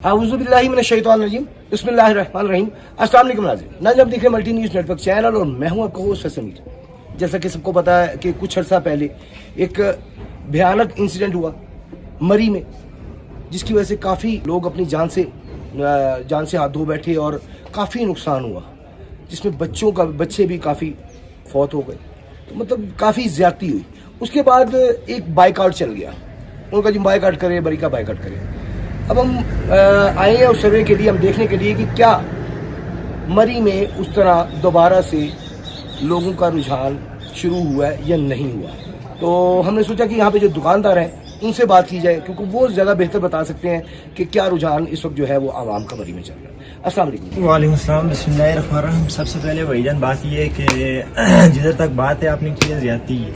अस्सलाम वालेकुम नाज़रीन, आप देख रहे हैं मल्टी न्यूज़ नेटवर्क चैनल और मैं हूं आपका होस्ट फैसल मीर। जैसा कि सबको पता है कि कुछ अर्सा पहले एक भयानक इंसिडेंट हुआ मरी में, जिसकी वजह से काफ़ी लोग अपनी जान से हाथ धो बैठे और काफ़ी नुकसान हुआ, जिसमें बच्चे भी काफ़ी फौत हो गए। तो मतलब काफ़ी ज़्यादती हुई। उसके बाद एक बाइकआउट चल गया, उनका जी बाइकआउट करे, मरी का बाइकआउट करे। अब हम आए हैं उस सर्वे के लिए, हम देखने के लिए कि क्या मरी में उस तरह दोबारा से लोगों का रुझान शुरू हुआ है या नहीं हुआ। तो हमने सोचा कि यहाँ पे जो दुकानदार हैं उनसे बात की जाए, क्योंकि वो ज़्यादा बेहतर बता सकते हैं कि क्या रुझान इस वक्त जो है वो आवाम का मरी में चल रहा है। अस्सलाम वालेकुम। वालेकुम अस्सलाम, बिस्मिल्लाहिर्रहमानिर्रहीम। सबसे पहले भाईजान बात ये है कि जिधर तक बात है आपने की ज़्यादती है,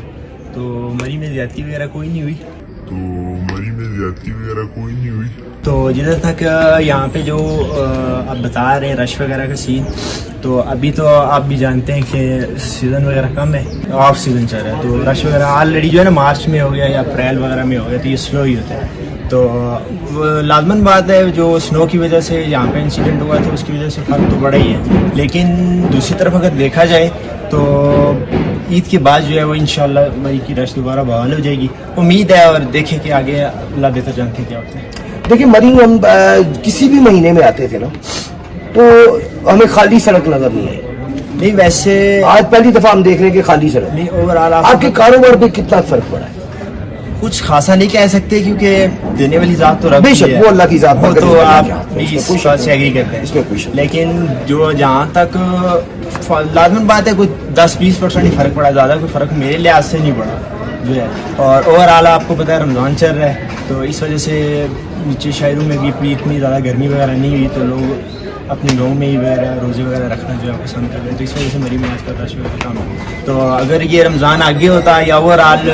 तो मरी में ज़्यादती वगैरह कोई नहीं हुई। तो जिधर तक यहाँ पे जो आप बता रहे हैं रश वगैरह का सीन, तो अभी तो आप भी जानते हैं कि सीज़न वगैरह कम है, ऑफ सीज़न चल रहा है, तो रश वगैरह ऑलरेडी जो है ना मार्च में हो गया या अप्रैल वगैरह में हो गया, तो ये स्लो ही होता है। तो लाजमन बात है, जो स्नो की वजह से यहाँ पे इंसिडेंट हुआ था उसकी वजह से फ़र्क तो बड़ा ही है। लेकिन दूसरी तरफ अगर देखा जाए तो ईद के बाद जो है वो इंशाल्लाह मई की रश दोबारा बहाल हो जाएगी, उम्मीद है। और देखें कि आगे अल्लाह बेहतर जानते क्या होता है। देखिए, मरी हम किसी भी महीने में आते थे ना, तो हमें खाली सड़क नजर नहीं आई। नहीं, वैसे आज पहली दफा हम देख रहे हैं कि खाली सड़क नहीं। ओवरऑल आपके कारोबार पे कितना फर्क पड़ा है? कुछ खासा नहीं कह सकते, क्योंकि देने वाली जात तो रब बेशक है, वो अल्लाह की जात वो तो आप इस इस बात से एग्री करते हैं, इसमें कुछ। लेकिन जो जहाँ तक लाजमन बात है, कुछ 10-20% ही फर्क पड़ा, ज़्यादा कोई फर्क मेरे लिहाज से नहीं पड़ा जो है। और ओवरऑल आपको पता है रमज़ान चल रहा है, तो इस वजह से नीचे शहरों में भी इतनी ज़्यादा गर्मी वगैरह नहीं हुई, तो लोग अपने गाँव में ही वगैरह रोज़े वगैरह रखना जो है पसंद कर रहे हैं, तो इस वजह से मरी में आज का रश वगैरह कम है। तो अगर ये रमज़ान आगे होता या ओवरऑल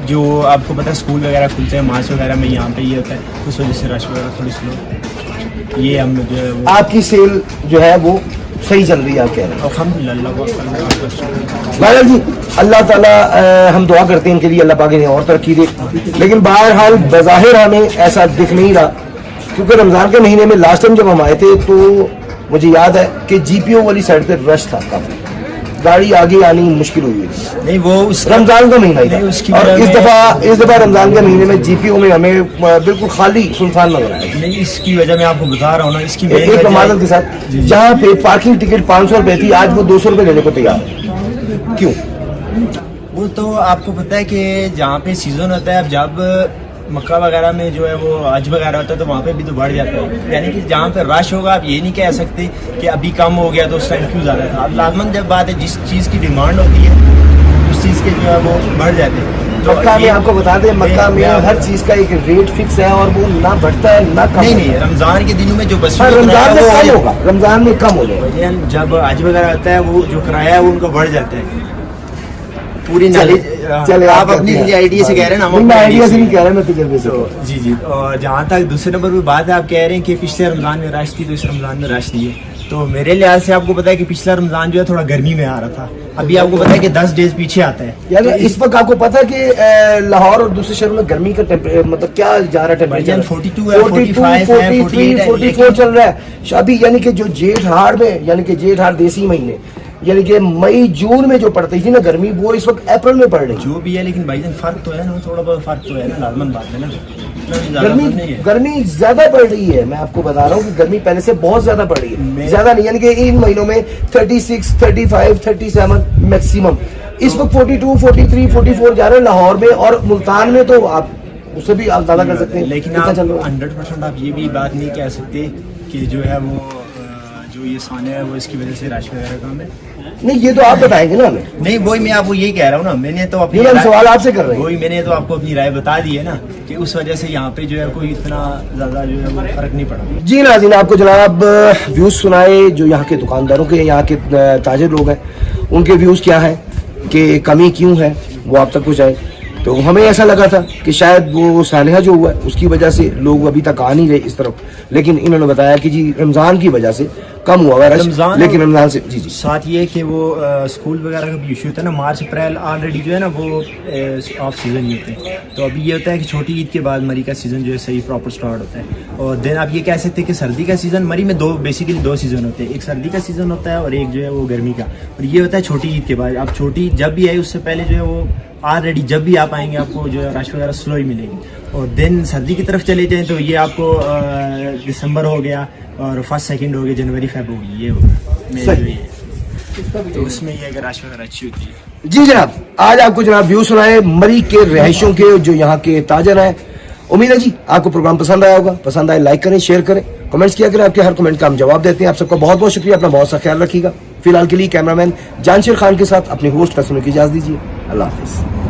जो आपको पता है स्कूल वगैरह खुलते हैं मार्च वगैरह में, यहाँ पे ये होता है, उस वजह से रश वगैरह थोड़ी स्लो, ये हम जो है वो आपकी सेल जो है वो सही चल रही है, आप कह रहे हैं? अल्हम्दुलिल्लाह जी, अल्लाह ताला हम दुआ करते हैं इनके लिए, अल्लाह पाक इन्हें और तरक्की दे। लेकिन बहरहाल बज़ाहिर हमें ऐसा दिख नहीं रहा, क्योंकि रमज़ान के महीने में लास्ट टाइम जब हम आए थे तो मुझे याद है कि जीपीओ वाली साइड पे रश था, काफ़ी गाड़ी आगे आनी मुश्किल हुई है। नहीं, वो रमज़ान का महीना ही था, और इस दफ़ा रमज़ान के महीने में जीपीओ में हमें बिल्कुल खाली सुनसान लग रहा है। नहीं, इसकी वजह मैं आपको बता रहा हूँ ना, इसकी एक माजरत के साथ, जहाँ पे पार्किंग टिकट 500 रुपए थी, आज वो 200 रुपए लेने को तैयार है। क्यों? वो तो आपको पता है कि जहाँ पे सीजन होता है, अब जब मक्का वगैरह में जो है वो हज वगैरह होता है, तो वहाँ पे भी तो बढ़ जाता है। यानी कि जहाँ पे रश होगा, आप ये नहीं कह सकते कि अभी कम हो गया तो उस टाइम क्यों ज़्यादा था। अब लाजमन जब बात है, जिस चीज़ की डिमांड होती है उस चीज़ के जो है वो बढ़ जाते हैं। तो मक्का में आपको बता दें, मक्का में हर चीज़ का एक रेट फिक्स है और वो ना बढ़ता है ना कम। नहीं, रमज़ान के दिनों में जो बस रमज़ान में कम होगा, रमज़ान में कम हो जाएगा। जब हज वगैरह होता है, वो जो किराया है वो उनका बढ़ जाता है। पूरी चले आप अपनी आइडिया से कह रहे हैं ना, मैं आइडिया से नहीं कह रहा, मैं तजर्बे से। जी। और जहाँ तक दूसरे नंबर पे बात है, आप कह रहे हैं कि पिछले रमज़ान में रश थी, तो इस रमज़ान में रश नहीं है। तो मेरे लिहाज से आपको पता है कि पिछला रमज़ान जो है थोड़ा गर्मी में आ रहा था, अभी आपको पता है कि 10 डेज पीछे आता है। यानी इस वक्त आपको पता है कि लाहौर और दूसरे शहरों में गर्मी का मतलब क्या जा रहा है टेम्परेचर? 42 है, 45 है, 44 चल रहा है अभी। यानी कि जो जेठ हाड़ में, यानी कि जेठ हाड़ देसी महीने, यानी कि मई जून में जो पड़ती थी ना गर्मी, वो इस वक्त अप्रैल में पड़ रही है। जो भी है, लेकिन भाईजान फर्क तो है ना, थोड़ा बहुत फर्क तो है ना, लाजमन बात है ना। गर्मी ज्यादा पड़ रही है, मैं आपको बता रहा हूँ कि गर्मी पहले से बहुत ज्यादा पड़ रही है। ज्यादा नहीं, यानी कि इन महीनों में 36, 35, 37 मैक्सिमम। इस वक्त 42, 43, 44 जा रहे हैं लाहौर में, और मुल्तान में तो आप उससे भी आप ज्यादा कर सकते हैं। लेकिन आप 100% आप ये भी बात नहीं कह सकते कि जो है वो जो ये साने है वो इसकी वजह से रश वगैरह कम है। नहीं, ये तो आप बताएंगे ना हमें। नहीं, वही मैं आपको यही कह रहा हूँ ना, मैंने तो अपनी सवाल आपसे कर रहे हैं, वही मैंने तो आपको अपनी राय बता दी है ना, कि उस वजह से यहाँ पे जो है कोई इतना ज्यादा जो है वो फर्क नहीं पड़ा। जी नाज़रीन, आपको जनाब व्यूज सुनाए जो यहाँ के दुकानदारों के, यहाँ के ताजिर लोग हैं, उनके व्यूज क्या है कि कमी क्यों है, वो आप तक पहुँचाए। تو ہمیں ایسا لگا تھا کہ شاید وہ سانحہ جو ہوا ہے اس کی وجہ سے لوگ ابھی تک آ نہیں رہے اس طرف, لیکن انہوں نے بتایا کہ جی رمضان کی وجہ سے کم ہوا ہے رش, لیکن رمضان سے جی ساتھ یہ کہ وہ اسکول وغیرہ کا بھی ایشو ہوتا ہے نا, مارچ اپریل آلریڈی جو ہے نا وہ آف سیزن ہی ہوتے ہیں. تو ابھی یہ ہوتا ہے کہ چھوٹی عید کے بعد مری کا سیزن جو ہے صحیح پراپر سٹارٹ ہوتا ہے. اور دین آپ یہ کہہ سکتے ہیں کہ سردی کا سیزن مری میں بیسیکلی دو سیزن ہوتے ہیں, ایک سردی کا سیزن ہوتا ہے اور ایک جو ہے وہ گرمی کا, اور یہ ہوتا ہے چھوٹی عید کے بعد. اب چھوٹی جب بھی آئی اس سے پہلے جو ہے وہ آلریڈی جب بھی آپ آئیں گے آپ کو جو ہے رش وغیرہ سلو ہی ملے گی. اور دین سردی کی طرف چلے جائیں تو یہ آپ کو دسمبر ہو گیا اور فرسٹ سیکنڈ ہو گیا, جنوری فیب ہو گئی, یہ ہوگا تو اس میں یہ اگر رش وغیرہ اچھی ہوتی ہے. جی جناب, آج آپ کو جناب ویو سنائے مری کے رہائشوں کے جو یہاں کے تاجر ہیں. امید ہے جی آپ کو پروگرام پسند آیا ہوگا, پسند آئے لائک کریں, شیئر کریں, کمنٹس کیا کریں, آپ کے ہر کمنٹ کا ہم جواب دیتے ہیں. آپ سب کا بہت بہت شکریہ, اپنا بہت سا خیال رکھیے گا. فی الحال کے لیے کیمرہ مین جانشیر خان کے ساتھ اپنے ہوسٹ فیصل کی اجازت دیجیے. اللہ حافظ.